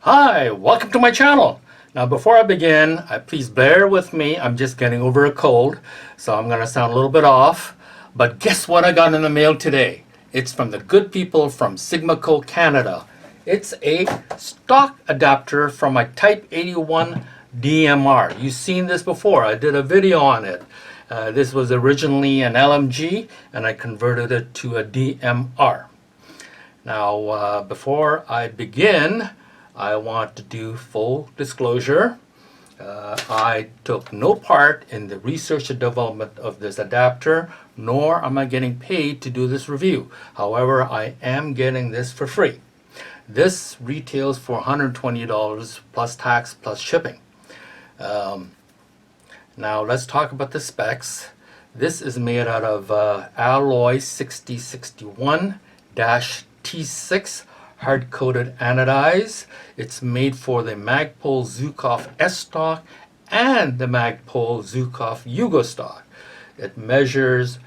Hi, welcome to my channel. Now before I begin, please bear with me. I'm just getting over a cold, so I'm going to sound a little bit off. But guess what I got in the mail today? It's from the good people from Sigmaco, Canada. It's a stock adapter from my Type 81 DMR. You've seen this before. I did a video on it. This was originally an LMG, and I converted it to a DMR. Now, before I begin, I want to do full disclosure. I took no part in the research and development of this adapter, nor am I getting paid to do this review. However, I am getting this for free. This retails for $120 plus tax plus shipping. Now let's talk about the specs. This is made out of alloy 6061-T6 hard-coated anodized. It's made for the Magpul Zhukov S stock and the Magpul Zhukov Yugo stock. It measures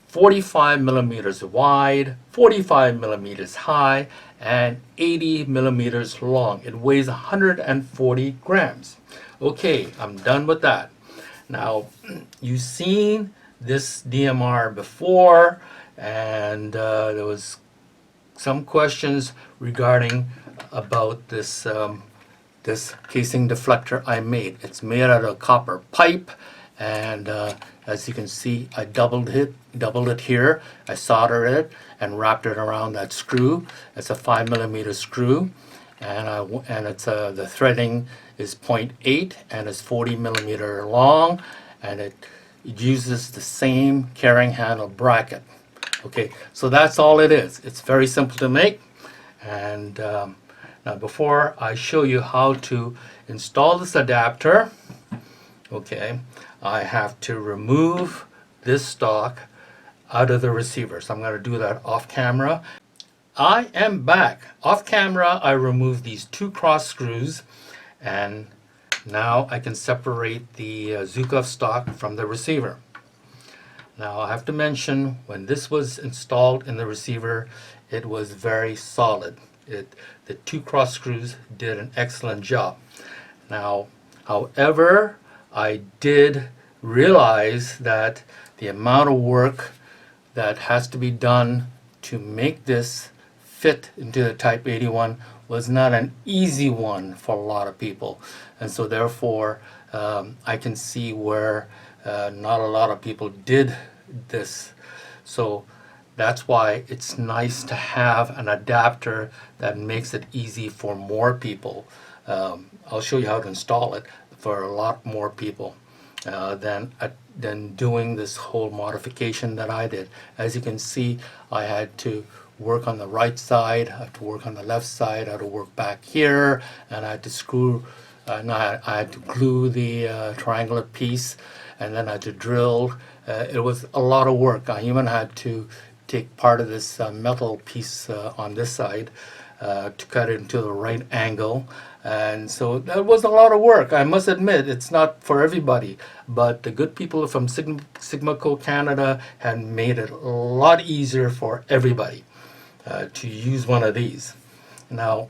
45 millimeters wide, 45 millimeters high, and 80 millimeters long. It weighs 140 grams. Okay, I'm done with that. Now, you've seen this DMR before, and there was some questions regarding about this this casing deflector I made. It's made out of copper pipe, and as you can see, I doubled it here. I soldered it and wrapped it around that screw. It's a 5 millimeter screw, and it's the threading is 0.8 and it's 40 millimeter long, and it uses the same carrying handle bracket. Okay, so that's all it is. It's very simple to make. And now before I show you how to install this adapter, okay, I have to remove this stock out of the receiver. So I'm going to do that off camera. I am back. Off camera, I removed these two cross screws, and now I can separate the Zhukov stock from the receiver. Now I have to mention, when this was installed in the receiver, it was very solid. The two cross screws did an excellent job. Now, however, I did realize that the amount of work that has to be done to make this fit into the Type 81 was not an easy one for a lot of people. And so therefore, I can see where not a lot of people did this. So that's why it's nice to have an adapter that makes it easy for more people. I'll show you how to install it for a lot more people than doing this whole modification that I did. As you can see, I had to work on the right side, I had to work on the left side, I had to work back here, and I had to screw, I had to glue the triangular piece, and then I had to drill. It was a lot of work. I even had to take part of this metal piece on this side to cut it into the right angle. And so that was a lot of work. I must admit, it's not for everybody, but the good people from Sigmaco Canada had made it a lot easier for everybody to use one of these. Now,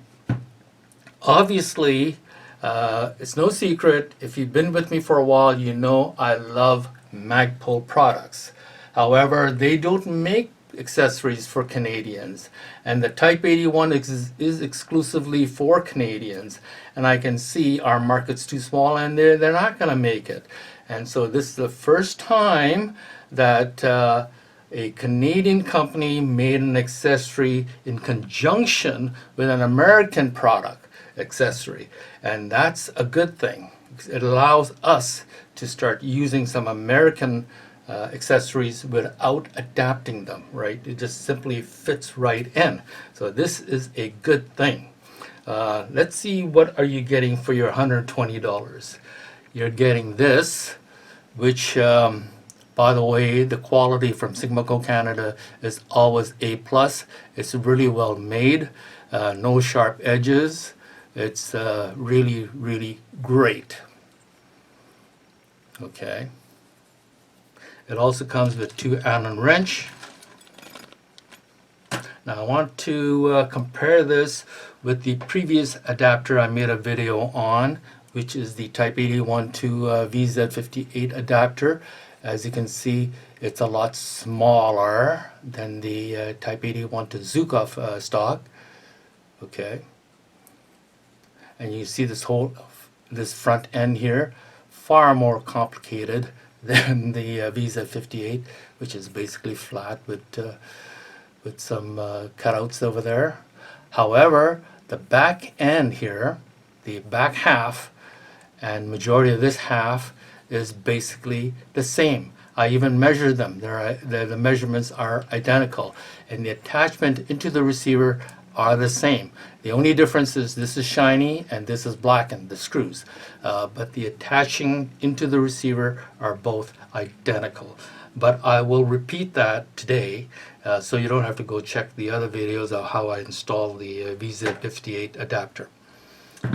obviously, it's no secret, if you've been with me for a while, you know I love Magpul products. However, they don't make accessories for Canadians, and the Type 81 is exclusively for Canadians, and I can see our market's too small and they're not going to make it. And so this is the first time that a Canadian company made an accessory in conjunction with an American product accessory, and that's a good thing. It allows us to start using some American accessories without adapting them, right? It just simply fits right in. So this is a good thing. Let's see, what are you getting for your $120? You're getting this, which by the way, the quality from Sigmaco Canada is always A+. It's really well made, no sharp edges. It's really, really great. Okay. It also comes with 2 Allen wrench. Now I want to compare this with the previous adapter I made a video on, which is the Type 81 to VZ58 adapter. As you can see, it's a lot smaller than the Type 81 to Zhukov stock. Okay, and you see this front end here, far more complicated than the VZ58, which is basically flat with some cutouts over there. However, the back end here, the back half, and majority of this half is basically the same. I even measured them. The measurements are identical, and the attachment into the receiver are the same. The only difference is this is shiny and this is blackened, the screws. But the attaching into the receiver are both identical. But I will repeat that today, so you don't have to go check the other videos of how I install the VZ58 adapter.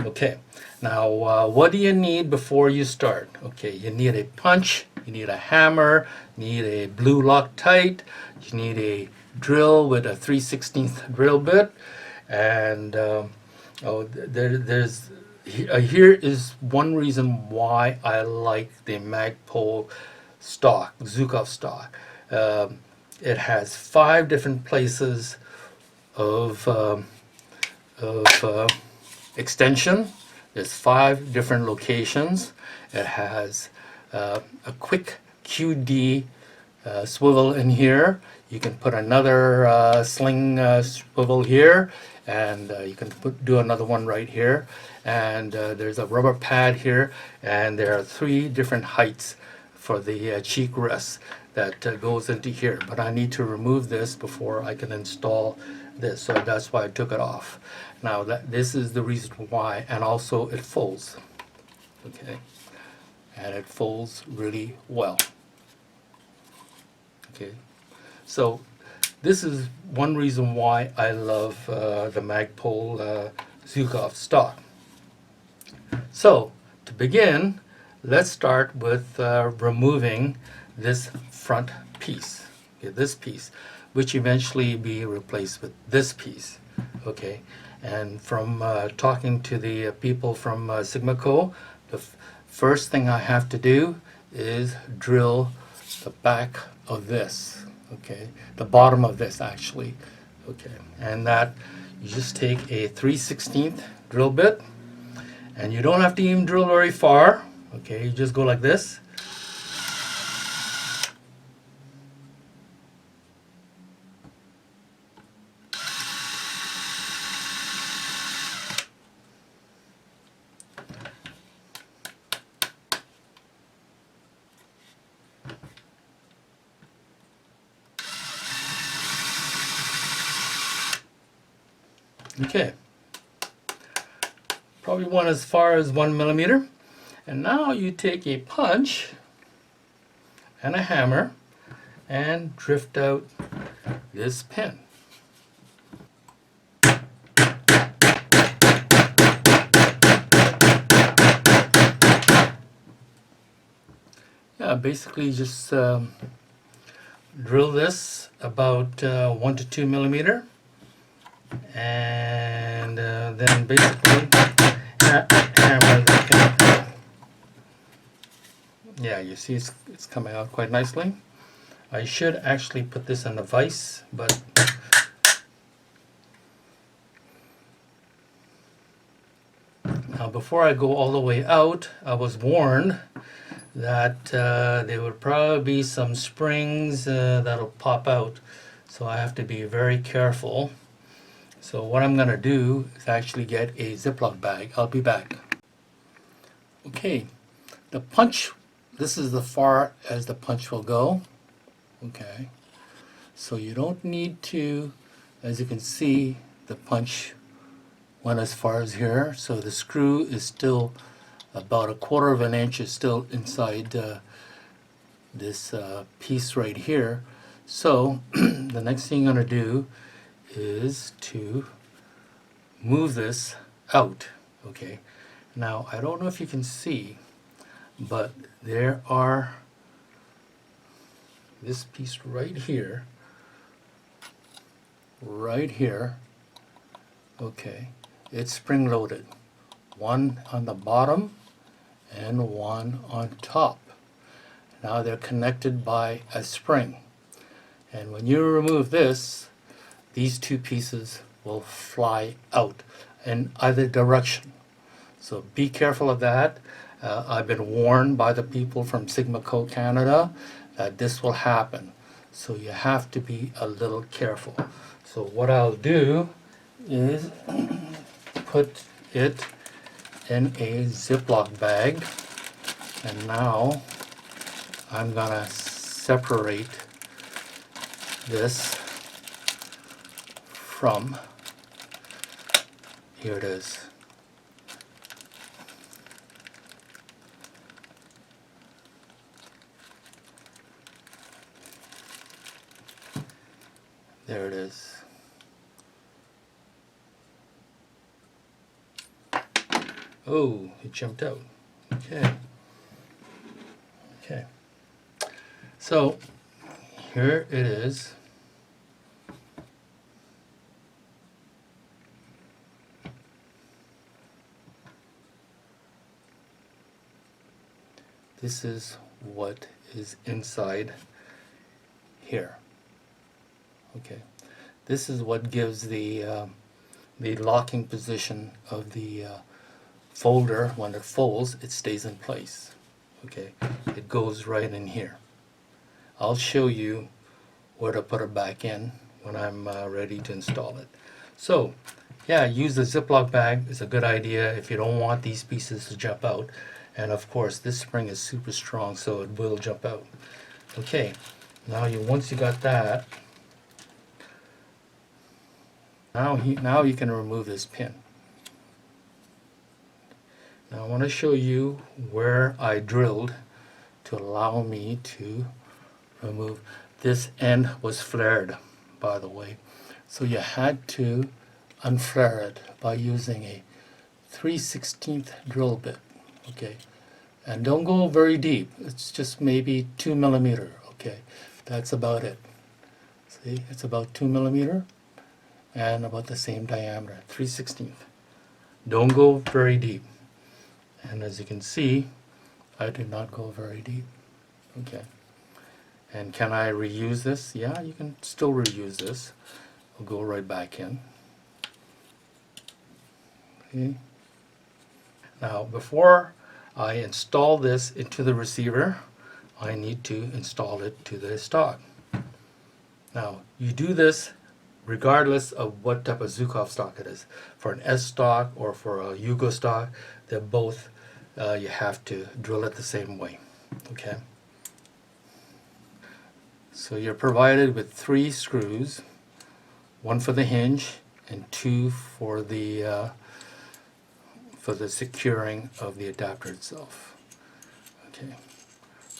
Okay, now what do you need before you start? Okay, you need a punch, you need a hammer, you need a blue Loctite, you need a drill with a 3/16 drill bit, and here is one reason why I like the Magpul stock, Zhukov stock. It has 5 different places of extension. There's 5 different locations. It has a quick QD swivel in here. You can put another sling swivel here, and you can do another one right here. And there's a rubber pad here, and there are 3 different heights for the cheek rest that goes into here. But I need to remove this before I can install this, so that's why I took it off. Now this is the reason why, and also it folds. Okay, and it folds really well. Okay, so this is one reason why I love the Magpul Zhukov stock. So to begin, let's start with removing this front piece. Okay, this piece, which eventually be replaced with this piece. Okay, and from talking to the people from Sigmaco, the first thing I have to do is drill the back of this. Okay, the bottom of this actually. Okay, and that you just take a 3/16 drill bit, and you don't have to even drill very far. Okay, you just go like this. Okay, probably one as far as 1 millimeter. And now you take a punch and a hammer and drift out this pin. Yeah, basically just drill this about 1 to 2 millimeter. And then basically hammer the pin. Yeah, you see it's coming out quite nicely. I should actually put this in a vise, but now before I go all the way out, I was warned that there would probably be some springs that'll pop out, so I have to be very careful. So what I'm going to do is actually get a Ziploc bag. I'll be back. Okay, the punch, this is as far as the punch will go. Okay, so you don't need to, as you can see, the punch went as far as here. So the screw is still about 1/4 of an inch is still inside this piece right here. So the next thing I'm going to do is to move this out. Okay, now I don't know if you can see, but there are this piece right here, okay, it's spring loaded. One on the bottom and one on top. Now they're connected by a spring. And when you remove this, these two pieces will fly out in either direction. So be careful of that. I've been warned by the people from Sigmaco Canada that this will happen. So you have to be a little careful. So what I'll do is put it in a Ziploc bag. And now I'm gonna separate this from, here it is. There it is. Oh, it jumped out. Okay. Okay. So here it is. This is what is inside here. Okay. This is what gives the locking position of the folder. When it folds, it stays in place. Okay. It goes right in here. I'll show you where to put it back in when I'm ready to install it. So, yeah, use the Ziploc bag. It's a good idea if you don't want these pieces to jump out. And of course, this spring is super strong, so it will jump out. Okay, now once you got that, now you can remove this pin. Now I want to show you where I drilled to allow me to remove. This end was flared, by the way, so you had to unflare it by using a 3/16 drill bit. Okay, and don't go very deep. It's just maybe 2 millimeter. Okay, that's about it. See, it's about 2 millimeter and about the same diameter, 3/16. Don't go very deep. And as you can see, I did not go very deep. Okay. And can I reuse this? Yeah, you can still reuse this. I'll go right back in. Okay. Now, before I install this into the receiver, I need to install it to the stock. Now, you do this regardless of what type of Zhukov stock it is. For an S stock or for a Yugo stock, they're both, you have to drill it the same way. Okay. So you're provided with 3 screws, 1 for the hinge and 2 for the securing of the adapter itself. Okay.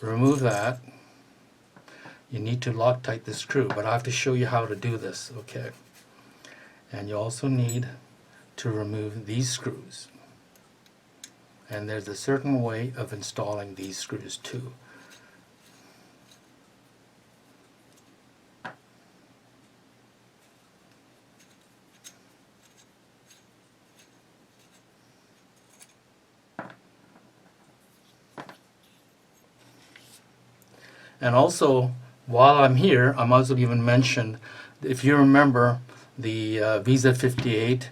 Remove that. You need to Loctite the screw, but I have to show you how to do this. Okay. And you also need to remove these screws. And there's a certain way of installing these screws too. And also, while I'm here, I might as well even mention, if you remember, the Visa 58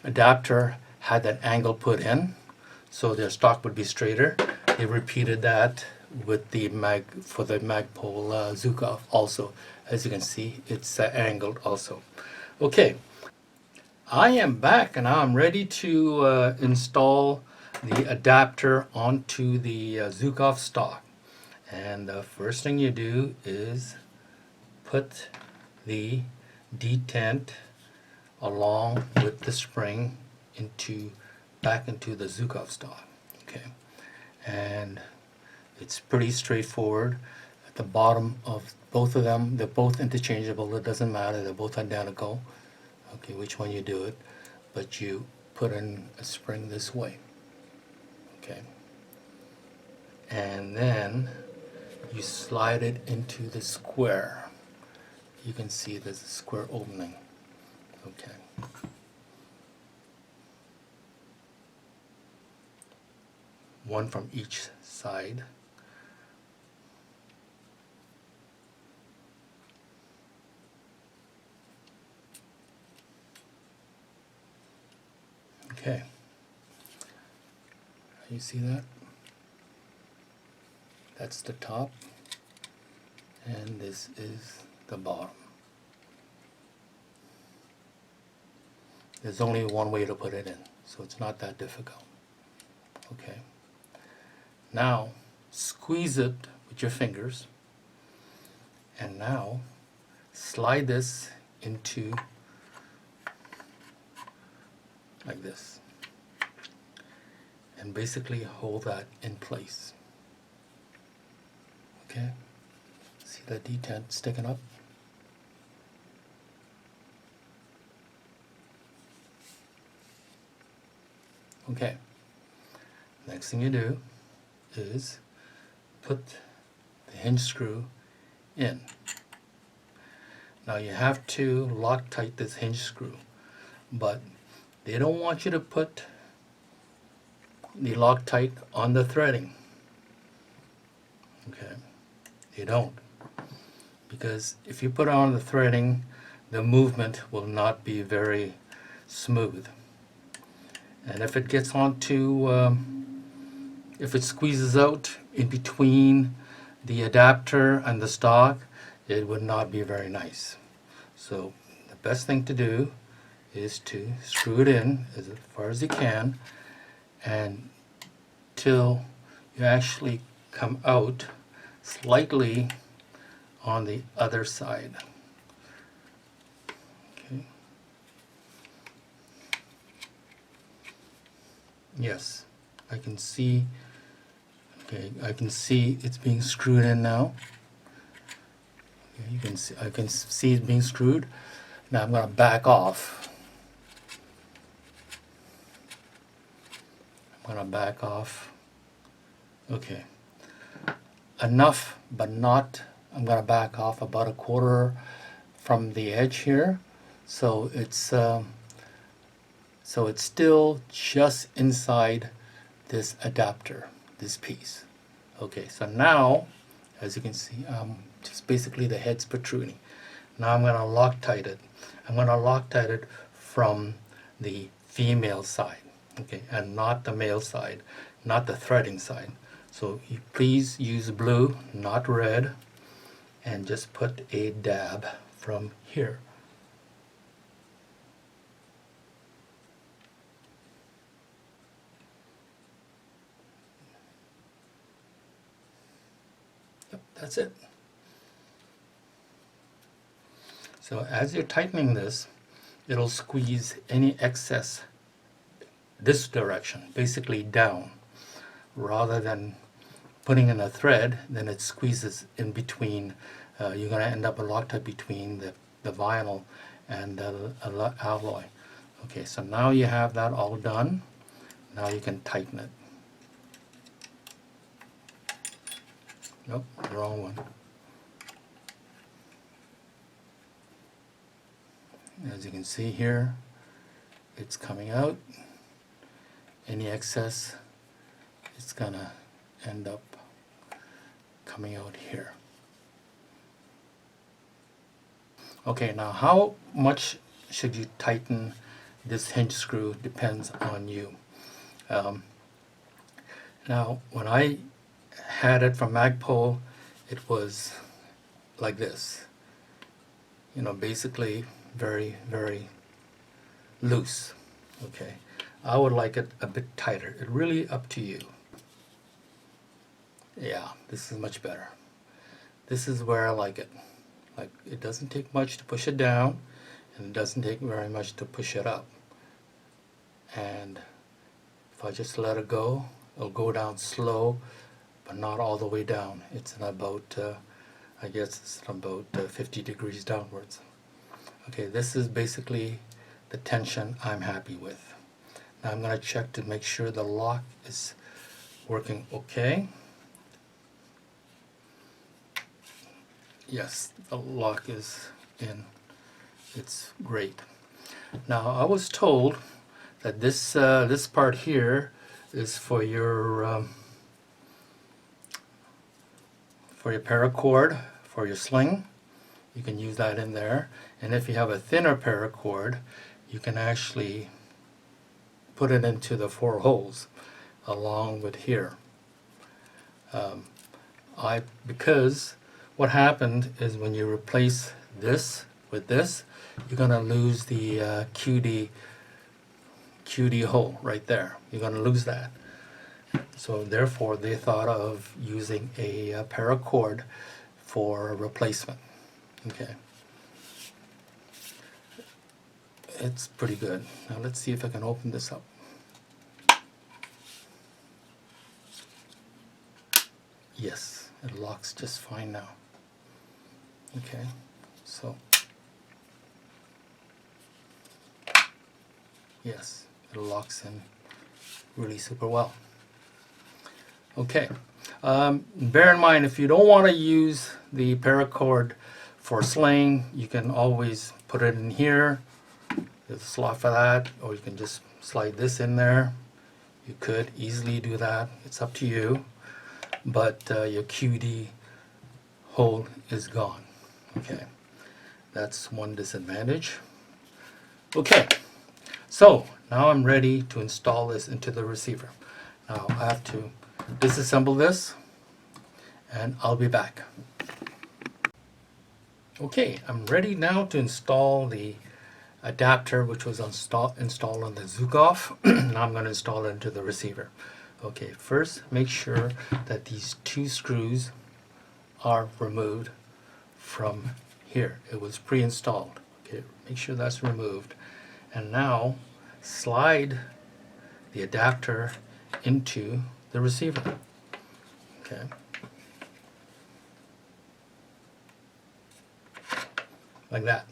adapter had that angle put in, so their stock would be straighter. They repeated that with the for the Magpul Zhukov also. As you can see, it's angled also. Okay, I am back and now I'm ready to install the adapter onto the Zhukov stock. And the first thing you do is put the detent along with the spring back into the Zhukov stock. Okay, and it's pretty straightforward. At the bottom of both of them, they're both interchangeable. It doesn't matter. They're both identical. Okay, which one you do it, but you put in a spring this way. Okay, and then you slide it into the square. You can see there's a square opening. Okay. one from each side. Okay, you see that? That's the top, and this is the bottom. There's only one way to put it in, so it's not that difficult. Okay. Now, squeeze it with your fingers, and now slide this into like this, and basically hold that in place. Okay, see that detent sticking up? Okay, next thing you do is put the hinge screw in. Now you have to Loctite this hinge screw, but they don't want you to put the Loctite on the threading. Okay, they don't, because if you put it on the threading, the movement will not be very smooth. And if it gets onto, if it squeezes out in between the adapter and the stock, it would not be very nice. So the best thing to do is to screw it in as far as you can, and till you actually come out slightly on the other side. Okay. Yes, I can see. Okay, I can see it's being screwed in now. Okay, you can see, I can see it being screwed. Now I'm going to back off. I'm going to back off. Okay. Enough, but not. I'm going to back off about a quarter from the edge here, so it's still just inside this adapter, this piece. Okay, so now, as you can see, just basically the head's protruding. Now I'm going to Loctite it. I'm going to Loctite it from the female side, okay, and not the male side, not the threading side. So you please use blue, not red, and just put a dab from here. Yep, that's it. So as you're tightening this, it'll squeeze any excess this direction, basically down, rather than putting in a thread, then it squeezes in between. You're going to end up a Loctite between the vinyl and the alloy. Okay, so now you have that all done. Now you can tighten it. Nope, wrong one. As you can see here, it's coming out. Any excess, it's gonna end up coming out here. Okay, now how much should you tighten this hinge screw depends on you. Now, when I had it from Magpul, it was like this. You know, basically very, very loose. Okay, I would like it a bit tighter. It's really up to you. Yeah, this is much better. This is where I like it. Like, it doesn't take much to push it down, and it doesn't take very much to push it up. And if I just let it go, it'll go down slow, but not all the way down. It's in about, I guess it's about 50 degrees downwards. Okay, this is basically the tension I'm happy with. Now I'm going to check to make sure the lock is working okay. Yes, the lock is in. It's great. Now I was told that this part here is for your paracord for your sling. You can use that in there. And if you have a thinner paracord, you can actually put it into the 4 holes along with here. Because what happened is when you replace this with this, you're going to lose the QD hole right there. You're going to lose that. So therefore they thought of using a paracord for replacement. Okay. It's pretty good. Now let's see if I can open this up. Yes, it locks just fine now. Okay, so yes, it locks in really super well. Okay, bear in mind if you don't want to use the paracord for sling, you can always put it in here. There's a slot for that, or you can just slide this in there. You could easily do that. It's up to you. But your QD hole is gone. Okay, that's one disadvantage. Okay, so now I'm ready to install this into the receiver. Now I have to disassemble this, and I'll be back. Okay, I'm ready now to install the adapter which was installed on the Zhukov. Now I'm going to install it into the receiver. Okay, first make sure that these 2 screws are removed from here. It was pre-installed. Okay, make sure that's removed. And now slide the adapter into the receiver. Okay. Like that.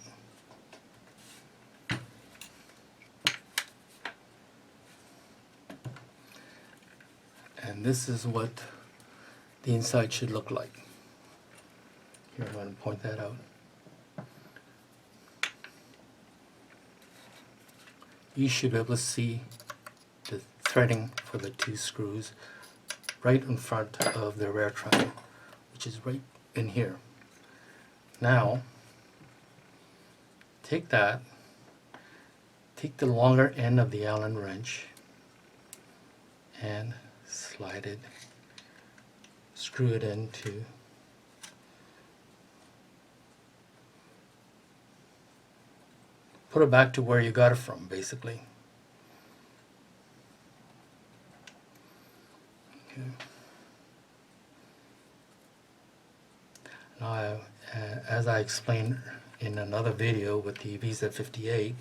And this is what the inside should look like. Here, I'm going to point that out. You should be able to see the threading for the 2 screws right in front of the rear triangle, which is right in here. Now, take the longer end of the Allen wrench and slide it, screw it into put it back to where you got it from, basically. Okay. Now, as I explained in another video with the VZ58,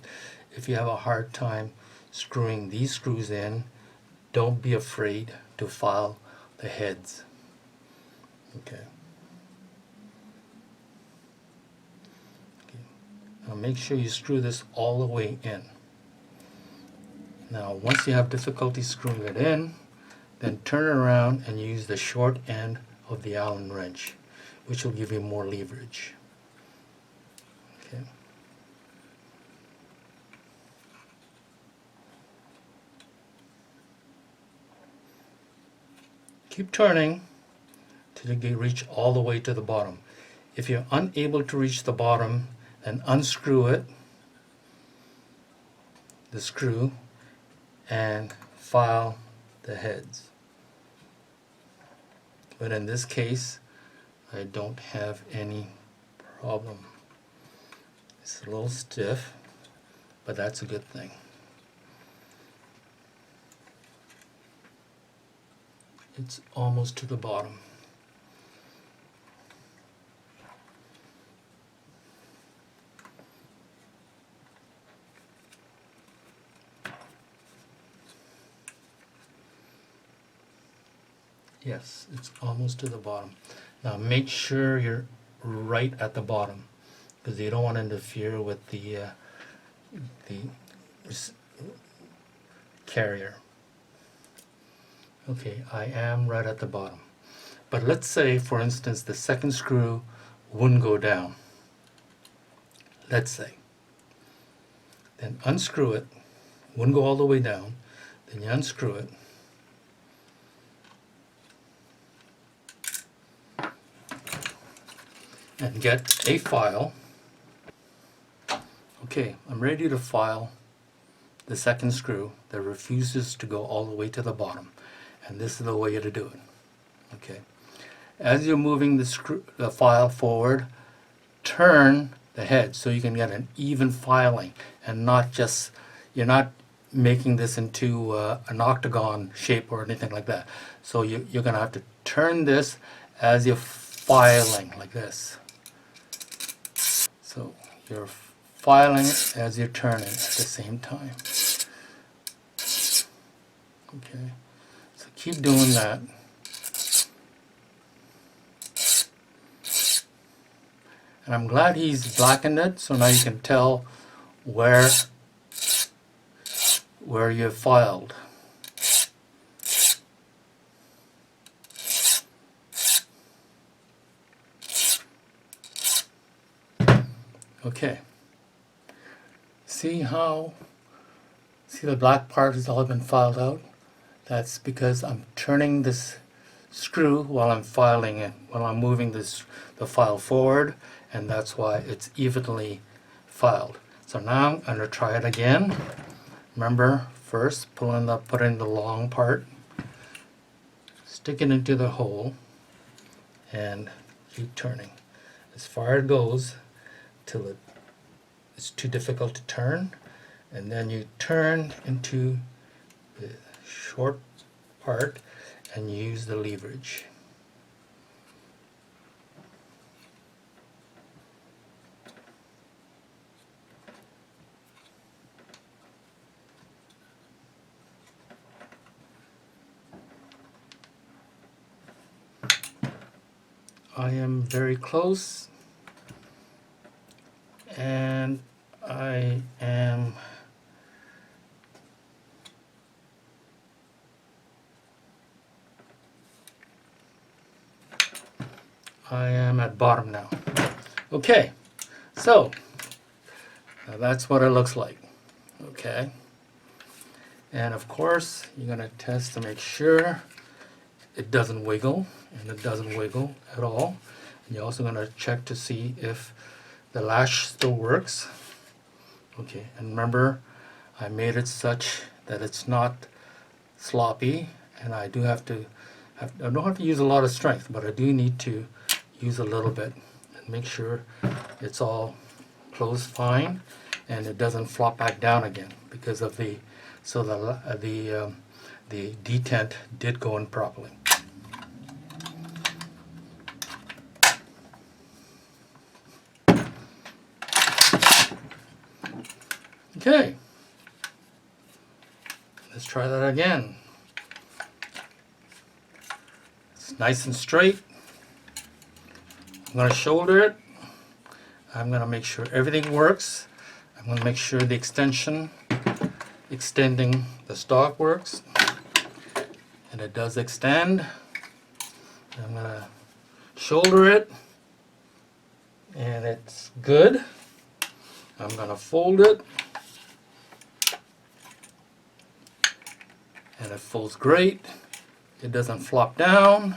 if you have a hard time screwing these screws in, don't be afraid to file the heads. Okay. Now make sure you screw this all the way in. Now once you have difficulty screwing it in, then turn around and use the short end of the Allen wrench, which will give you more leverage. Okay. Keep turning till you reach all the way to the bottom. If you're unable to reach the bottom, then unscrew it, the screw, and file the heads. But in this case, I don't have any problem. It's a little stiff, but that's a good thing. It's almost to the bottom. Yes, it's almost to the bottom. Now make sure you're right at the bottom, because you don't want to interfere with the carrier. Okay, I am right at the bottom. But let's say, for instance, the second screw wouldn't go down. Let's say. Then unscrew it, wouldn't go all the way down, then you unscrew it, and get a file. Okay, I'm ready to file the second screw that refuses to go all the way to the bottom, and this is the way to do it. Okay, as you're moving the file forward, turn the head so you can get an even filing, and not just, you're not making this into an octagon shape or anything like that. So you're going to have to turn this as you're filing like this. So you're filing it as you're turning at the same time. Okay, so keep doing that. And I'm glad he's blackened it, so now you can tell where you filed. Okay. See the black part has all been filed out? That's because I'm turning this screw while I'm filing it, while I'm moving the file forward, and that's why it's evenly filed. So now I'm going to try it again. Remember, first putting the long part, stick it into the hole, and keep turning as far as it goes till it's too difficult to turn, and then you turn into the short part and use the leverage. I am very close, and I am at bottom now. Okay, so now that's what it looks like. Okay, and of course you're going to test to make sure it doesn't wiggle, and it doesn't wiggle at all. And you're also going to check to see if the lash still works. Okay, and remember, I made it such that it's not sloppy, and I don't have to use a lot of strength, but I do need to use a little bit and make sure it's all closed fine and it doesn't flop back down again because of the detent did go in properly. Okay, let's try that again. It's nice and straight. I'm going to shoulder it. I'm going to make sure everything works. I'm going to make sure the extending the stock works. And it does extend. I'm going to shoulder it. And it's good. I'm going to fold it. And it folds great. It doesn't flop down,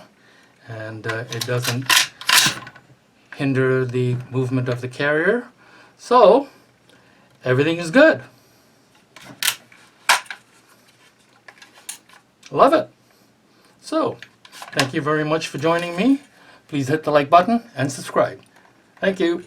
and it doesn't hinder the movement of the carrier. So everything is good. Love it. So thank you very much for joining me. Please hit the like button and subscribe. Thank you.